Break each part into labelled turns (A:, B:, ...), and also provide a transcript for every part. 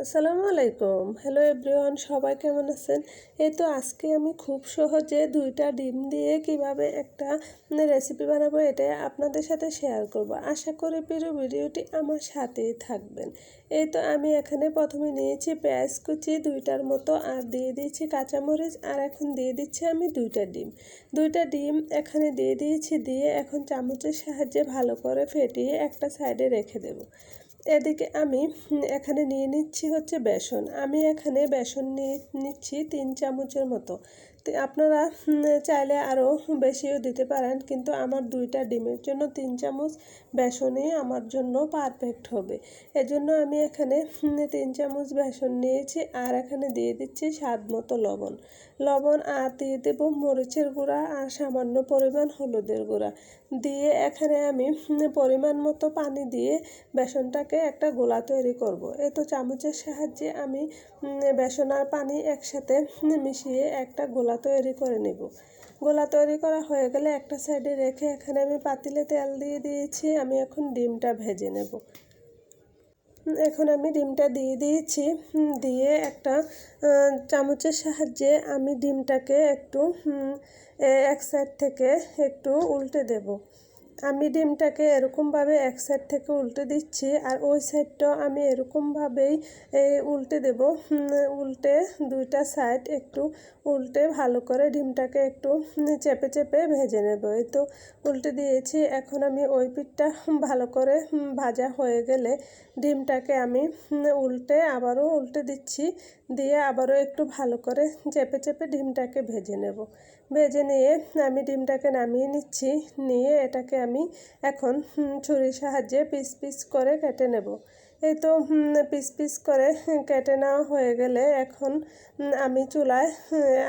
A: আসসালামু আলাইকুম। Hello everyone, সবাই কেমন আছেন? এই তো আজকে আমি খুব সহজে 2টা ডিম দিয়ে কিভাবে একটা রেসিপি বানাবো এটাই আপনাদের সাথে শেয়ার করব। আশা করি পুরো ভিডিওটি আমার সাথেই থাকবেন। এই তো আমি এখানে প্রথমে নিয়েছি পেঁয়াজ কুচি 2টার মতো, আর দিয়ে দিয়েছি কাঁচামরিচ, আর এখন দিয়ে দিচ্ছি আমি 2টা ডিম। 2টা ডিম এখানে দিয়ে দিয়েছি, দিয়ে এখন চামচের সাহায্যে ভালো করে ফেটিয়ে একটা সাইডে রেখে দেব। এদিকে আমি এখানে নিয়ে নিচ্ছি হচ্ছে বেসন। আমি এখানে বেসন নিয়ে নিচ্ছি 3 চামচের মতো। তো আপনারা চাইলে আরও বেশিও দিতে পারেন, কিন্তু আমার 2টা ডিমের জন্য 3 চামচ বেসনই আমার জন্য পারফেক্ট হবে। এজন্য আমি এখানে 3 চামচ বেসন নিয়েছি, আর এখানে দিয়ে দিচ্ছি স্বাদ মতো লবণ, আর দিয়ে দেবো মরিচের গুঁড়া আর সামান্য পরিমাণ হলুদের গুঁড়া। দিয়ে এখানে আমি পরিমাণ মতো পানি দিয়ে বেসনটাকে একটা গোলা তৈরি করব। এই তো চামচের সাহায্যে আমি বেসন আর পানি একসাথে মিশিয়ে একটা গোলা তৈরি করে নেব। গোলা তৈরি করা হয়ে গেলে একটা সাইডে রেখে এখানে আমি পাতিলে তেল দিয়ে দিয়েছি। আমি এখন ডিমটা ভেজে নেব। এখন আমি ডিমটা দিয়ে দিয়েছি, দিয়ে একটা চামচের সাহায্যে আমি ডিমটাকে একটু এক সাইড থেকে একটু উল্টে দেব। আমি ডিমটাকে এরকমভাবে এক সাইড থেকে উল্টে দিচ্ছি, আর ওই সাইডটাও আমি এরকমভাবেই উল্টে দেব। উল্টে 2টা সাইড একটু উল্টে ভালো করে ডিমটাকে একটু চেপে চেপে ভেজে নেব। এই তো উল্টে দিয়েছি। এখন আমি ওই পিঠটা ভালো করে ভাজা হয়ে গেলে ডিমটাকে আমি আবারও উল্টে দিচ্ছি, দিয়ে আবারও একটু ভালো করে চেপে চেপে ডিমটাকে ভেজে নেব। ভেজে নিয়ে আমি ডিমটাকে নামিয়ে নিচ্ছি। নিয়ে এটাকে আমি এখন ছুরির সাহায্যে পিস পিস করে কেটে নেব। এই তো পিস পিস করে কেটে নেওয়া হয়ে গেলে এখন আমি চুলায়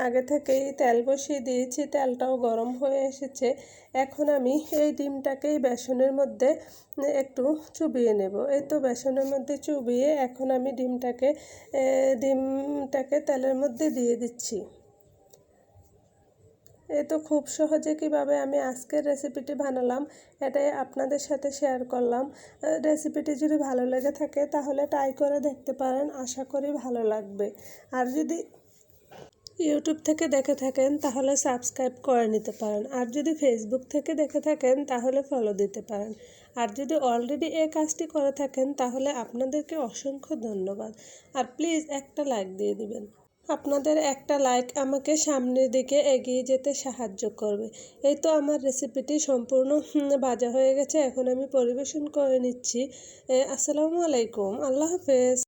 A: আগে থেকেই তেল বসিয়ে দিয়েছি, তেলটাও গরম হয়ে এসেছে। এখন আমি এই ডিমটাকেই বেসনের মধ্যে একটু চুবিয়ে নেব। এই তো বেসনের মধ্যে চুবিয়ে এখন আমি ডিমটাকে তেলের মধ্যে দিয়ে দিচ্ছি। এই তো খুব সহজে কিভাবে আমি আজকের রেসিপিটি বানালাম এটাই আপনাদের সাথে শেয়ার করলাম। রেসিপিটি যদি ভালো লেগে থাকে তাহলে ট্রাই করে দেখতে পারেন, আশা করি ভালো লাগবে। আর যদি ইউটিউব থেকে দেখে থাকেন তাহলে সাবস্ক্রাইব করে নিতে পারেন, আর যদি ফেসবুক থেকে দেখে থাকেন তাহলে ফলো দিতে পারেন। আর যদি অলরেডি এই কাজটি করে থাকেন তাহলে আপনাদেরকে অসংখ্য ধন্যবাদ। আর প্লিজ একটা লাইক দিয়ে দিবেন। আপনাদের একটা লাইক আমাকে সামনের দিকে এগিয়ে যেতে সাহায্য করবে। এই তো আমার রেসিপিটি সম্পূর্ণ ভাজা হয়ে গেছে। এখন আমি পরিবেশন করে নিচ্ছি। আসসালামু আলাইকুম, আল্লাহ হাফেজ।